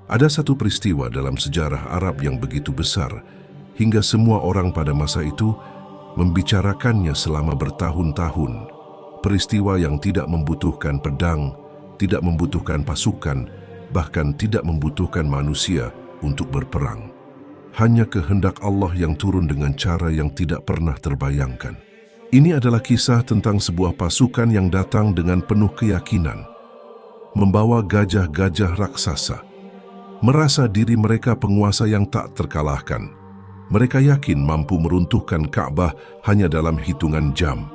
Ada satu peristiwa dalam sejarah Arab yang begitu besar, hingga semua orang pada masa itu membicarakannya selama bertahun-tahun. Peristiwa yang tidak membutuhkan pedang, tidak membutuhkan pasukan, bahkan tidak membutuhkan manusia untuk berperang. Hanya kehendak Allah yang turun dengan cara yang tidak pernah terbayangkan. Ini adalah kisah tentang sebuah pasukan yang datang dengan penuh keyakinan, membawa gajah-gajah raksasa. Merasa diri mereka penguasa yang tak terkalahkan. Mereka yakin mampu meruntuhkan Ka'bah hanya dalam hitungan jam.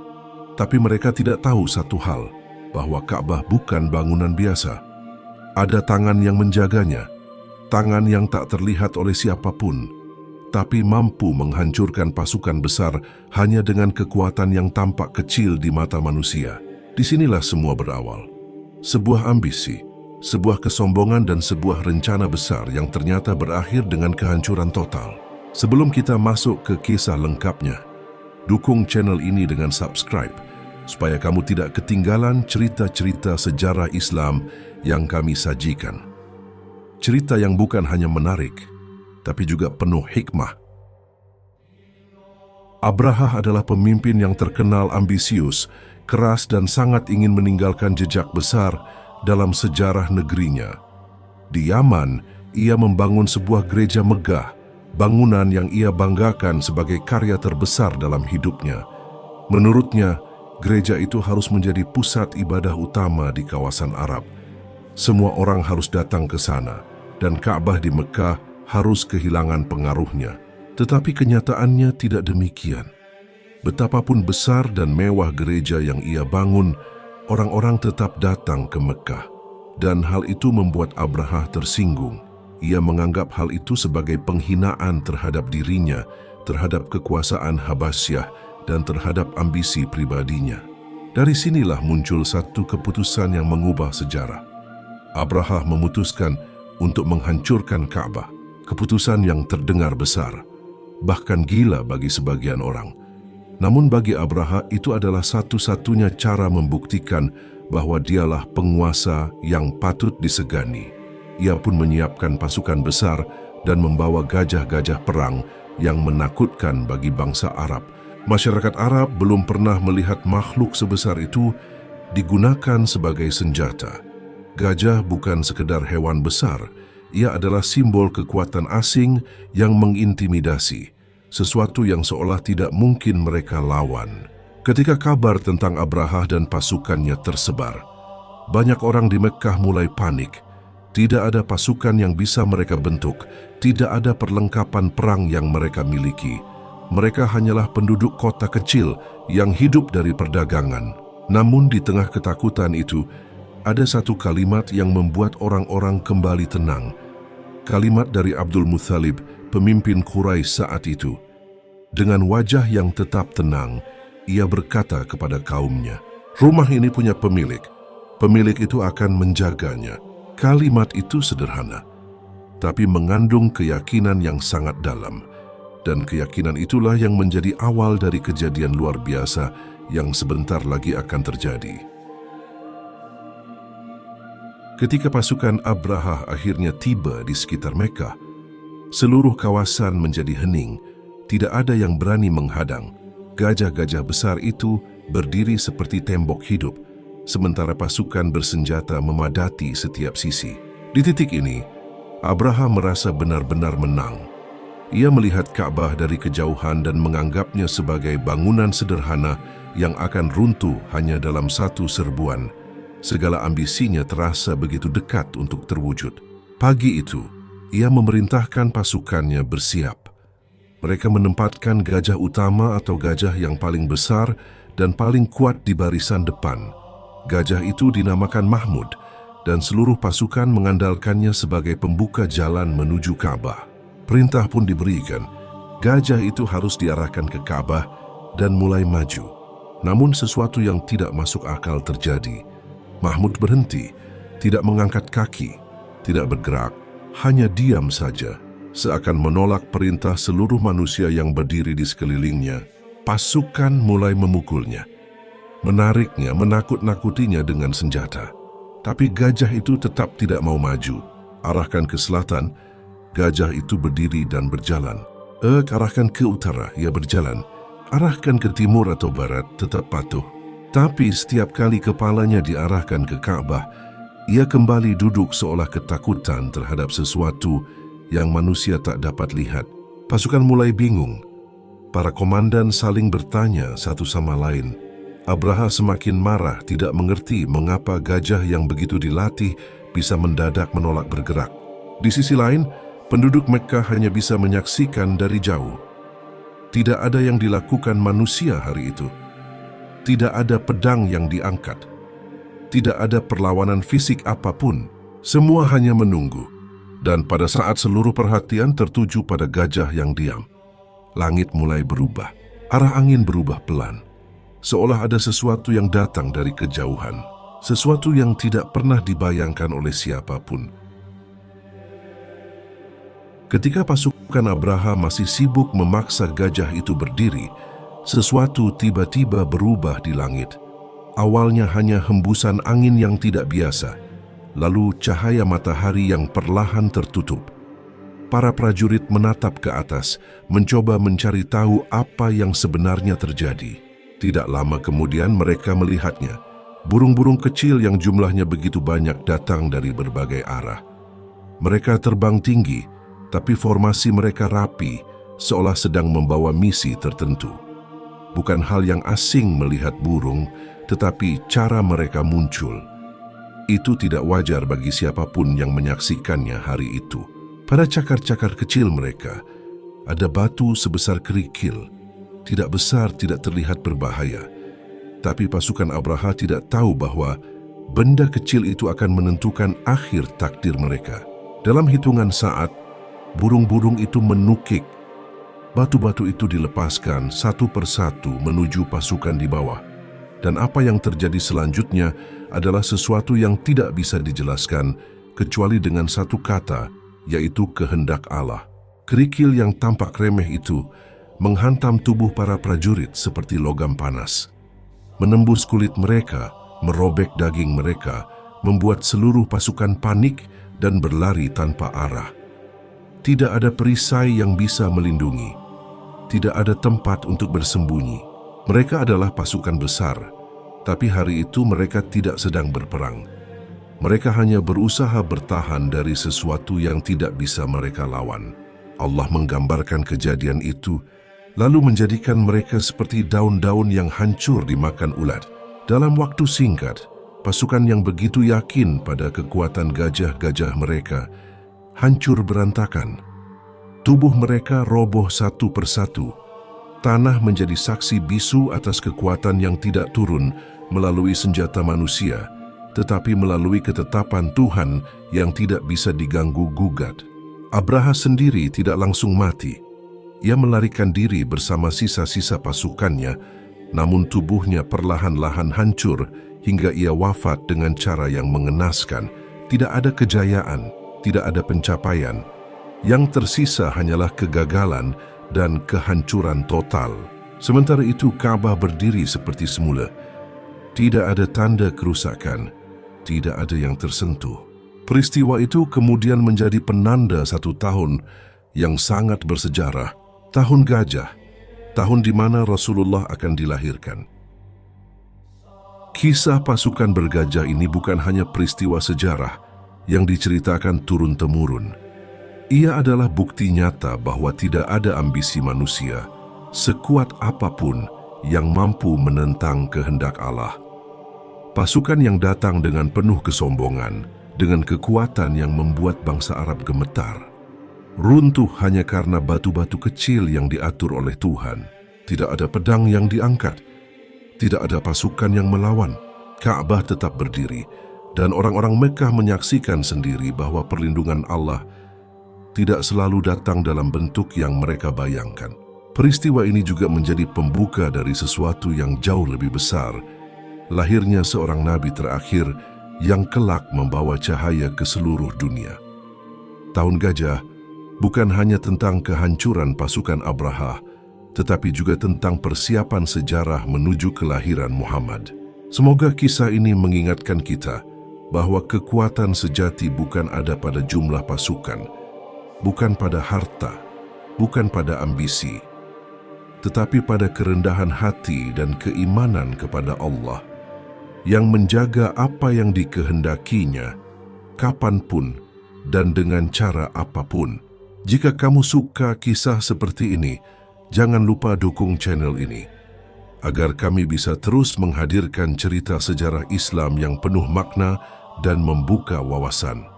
Tapi mereka tidak tahu satu hal, bahwa Ka'bah bukan bangunan biasa. Ada tangan yang menjaganya, tangan yang tak terlihat oleh siapapun, tapi mampu menghancurkan pasukan besar hanya dengan kekuatan yang tampak kecil di mata manusia. Disinilah semua berawal. Sebuah ambisi, sebuah kesombongan dan sebuah rencana besar yang ternyata berakhir dengan kehancuran total. Sebelum kita masuk ke kisah lengkapnya, dukung channel ini dengan subscribe, supaya kamu tidak ketinggalan cerita-cerita sejarah Islam yang kami sajikan. Cerita yang bukan hanya menarik, tapi juga penuh hikmah. Abraha adalah pemimpin yang terkenal ambisius, keras dan sangat ingin meninggalkan jejak besar dalam sejarah negerinya. Di Yaman, ia membangun sebuah gereja megah, bangunan yang ia banggakan sebagai karya terbesar dalam hidupnya. Menurutnya, gereja itu harus menjadi pusat ibadah utama di kawasan Arab. Semua orang harus datang ke sana, dan Ka'bah di Mekah harus kehilangan pengaruhnya. Tetapi kenyataannya tidak demikian. Betapapun besar dan mewah gereja yang ia bangun, orang-orang tetap datang ke Mekah. Dan hal itu membuat Abraha tersinggung. Ia menganggap hal itu sebagai penghinaan terhadap dirinya, terhadap kekuasaan Habasyah, dan terhadap ambisi pribadinya. Dari sinilah muncul satu keputusan yang mengubah sejarah. Abraha memutuskan untuk menghancurkan Ka'bah. Keputusan yang terdengar besar, bahkan gila bagi sebagian orang. Namun bagi Abraha itu adalah satu-satunya cara membuktikan bahwa dialah penguasa yang patut disegani. Ia pun menyiapkan pasukan besar dan membawa gajah-gajah perang yang menakutkan bagi bangsa Arab. Masyarakat Arab belum pernah melihat makhluk sebesar itu digunakan sebagai senjata. Gajah bukan sekedar hewan besar, ia adalah simbol kekuatan asing yang mengintimidasi, sesuatu yang seolah tidak mungkin mereka lawan. Ketika kabar tentang Abraha dan pasukannya tersebar, banyak orang di Mekkah mulai panik. Tidak ada pasukan yang bisa mereka bentuk, tidak ada perlengkapan perang yang mereka miliki. Mereka hanyalah penduduk kota kecil yang hidup dari perdagangan. Namun di tengah ketakutan itu, ada satu kalimat yang membuat orang-orang kembali tenang. Kalimat dari Abdul Muthalib, pemimpin Quraisy saat itu. Dengan wajah yang tetap tenang, ia berkata kepada kaumnya, "Rumah ini punya pemilik. Pemilik itu akan menjaganya." Kalimat itu sederhana, tapi mengandung keyakinan yang sangat dalam. Dan keyakinan itulah yang menjadi awal dari kejadian luar biasa yang sebentar lagi akan terjadi. Ketika pasukan Abraha akhirnya tiba di sekitar Mekah, seluruh kawasan menjadi hening. Tidak ada yang berani menghadang. Gajah-gajah besar itu berdiri seperti tembok hidup, sementara pasukan bersenjata memadati setiap sisi. Di titik ini, Abraha merasa benar-benar menang. Ia melihat Ka'bah dari kejauhan dan menganggapnya sebagai bangunan sederhana yang akan runtuh hanya dalam satu serbuan. Segala ambisinya terasa begitu dekat untuk terwujud. Pagi itu, ia memerintahkan pasukannya bersiap. Mereka menempatkan gajah utama atau gajah yang paling besar dan paling kuat di barisan depan. Gajah itu dinamakan Mahmud, dan seluruh pasukan mengandalkannya sebagai pembuka jalan menuju Ka'bah. Perintah pun diberikan, gajah itu harus diarahkan ke Ka'bah dan mulai maju. Namun sesuatu yang tidak masuk akal terjadi. Mahmud berhenti, tidak mengangkat kaki, tidak bergerak, hanya diam saja, seakan menolak perintah seluruh manusia yang berdiri di sekelilingnya. Pasukan mulai memukulnya, menariknya, menakut-nakutinya dengan senjata. Tapi gajah itu tetap tidak mau maju. Arahkan ke selatan, gajah itu berdiri dan berjalan. Arahkan ke utara, ia berjalan. Arahkan ke timur atau barat, tetap patuh. Tapi setiap kali kepalanya diarahkan ke Ka'bah, ia kembali duduk seolah ketakutan terhadap sesuatu yang manusia tak dapat lihat. Pasukan mulai bingung. Para komandan saling bertanya satu sama lain. Abraha semakin marah, tidak mengerti mengapa gajah yang begitu dilatih bisa mendadak menolak bergerak. Di sisi lain, penduduk Mekkah hanya bisa menyaksikan dari jauh. Tidak ada yang dilakukan manusia hari itu. Tidak ada pedang yang diangkat. Tidak ada perlawanan fisik apapun. Semua hanya menunggu. Dan pada saat seluruh perhatian tertuju pada gajah yang diam, langit mulai berubah. Arah angin berubah pelan. Seolah ada sesuatu yang datang dari kejauhan. Sesuatu yang tidak pernah dibayangkan oleh siapapun. Ketika pasukan Abraha masih sibuk memaksa gajah itu berdiri, sesuatu tiba-tiba berubah di langit. Awalnya hanya hembusan angin yang tidak biasa, lalu cahaya matahari yang perlahan tertutup. Para prajurit menatap ke atas, mencoba mencari tahu apa yang sebenarnya terjadi. Tidak lama kemudian mereka melihatnya. Burung-burung kecil yang jumlahnya begitu banyak datang dari berbagai arah. Mereka terbang tinggi, tapi formasi mereka rapi, seolah sedang membawa misi tertentu. Bukan hal yang asing melihat burung, tetapi cara mereka muncul. Itu tidak wajar bagi siapapun yang menyaksikannya hari itu. Pada cakar-cakar kecil mereka, ada batu sebesar kerikil. Tidak besar, tidak terlihat berbahaya. Tapi pasukan Abraha tidak tahu bahwa benda kecil itu akan menentukan akhir takdir mereka. Dalam hitungan saat, burung-burung itu menukik. Batu-batu itu dilepaskan satu persatu menuju pasukan di bawah. Dan apa yang terjadi selanjutnya adalah sesuatu yang tidak bisa dijelaskan kecuali dengan satu kata, yaitu kehendak Allah. Kerikil yang tampak remeh itu menghantam tubuh para prajurit seperti logam panas. Menembus kulit mereka, merobek daging mereka, membuat seluruh pasukan panik dan berlari tanpa arah. Tidak ada perisai yang bisa melindungi. Tidak ada tempat untuk bersembunyi. Mereka adalah pasukan besar, tapi hari itu mereka tidak sedang berperang. Mereka hanya berusaha bertahan dari sesuatu yang tidak bisa mereka lawan. Allah menggambarkan kejadian itu, lalu menjadikan mereka seperti daun-daun yang hancur dimakan ulat. Dalam waktu singkat, pasukan yang begitu yakin pada kekuatan gajah-gajah mereka hancur berantakan. Tubuh mereka roboh satu persatu. Tanah menjadi saksi bisu atas kekuatan yang tidak turun melalui senjata manusia, tetapi melalui ketetapan Tuhan yang tidak bisa diganggu-gugat. Abraha sendiri tidak langsung mati. Ia melarikan diri bersama sisa-sisa pasukannya, namun tubuhnya perlahan-lahan hancur hingga ia wafat dengan cara yang mengenaskan. Tidak ada kejayaan, tidak ada pencapaian. Yang tersisa hanyalah kegagalan dan kehancuran total. Sementara itu Ka'bah berdiri seperti semula. Tidak ada tanda kerusakan, tidak ada yang tersentuh. Peristiwa itu kemudian menjadi penanda satu tahun yang sangat bersejarah. Tahun gajah, tahun di mana Rasulullah akan dilahirkan. Kisah pasukan bergajah ini bukan hanya peristiwa sejarah yang diceritakan turun-temurun. Ia adalah bukti nyata bahwa tidak ada ambisi manusia, sekuat apapun, yang mampu menentang kehendak Allah. Pasukan yang datang dengan penuh kesombongan, dengan kekuatan yang membuat bangsa Arab gemetar, runtuh hanya karena batu-batu kecil yang diatur oleh Tuhan. Tidak ada pedang yang diangkat, tidak ada pasukan yang melawan. Ka'bah tetap berdiri, dan orang-orang Mekkah menyaksikan sendiri bahwa perlindungan Allah tidak selalu datang dalam bentuk yang mereka bayangkan. Peristiwa ini juga menjadi pembuka dari sesuatu yang jauh lebih besar, lahirnya seorang nabi terakhir yang kelak membawa cahaya ke seluruh dunia. Tahun gajah bukan hanya tentang kehancuran pasukan Abraha, tetapi juga tentang persiapan sejarah menuju kelahiran Muhammad. Semoga kisah ini mengingatkan kita bahwa kekuatan sejati bukan ada pada jumlah pasukan, bukan pada harta, bukan pada ambisi, tetapi pada kerendahan hati dan keimanan kepada Allah yang menjaga apa yang dikehendakinya, kapanpun dan dengan cara apapun. Jika kamu suka kisah seperti ini, jangan lupa dukung channel ini, agar kami bisa terus menghadirkan cerita sejarah Islam yang penuh makna dan membuka wawasan.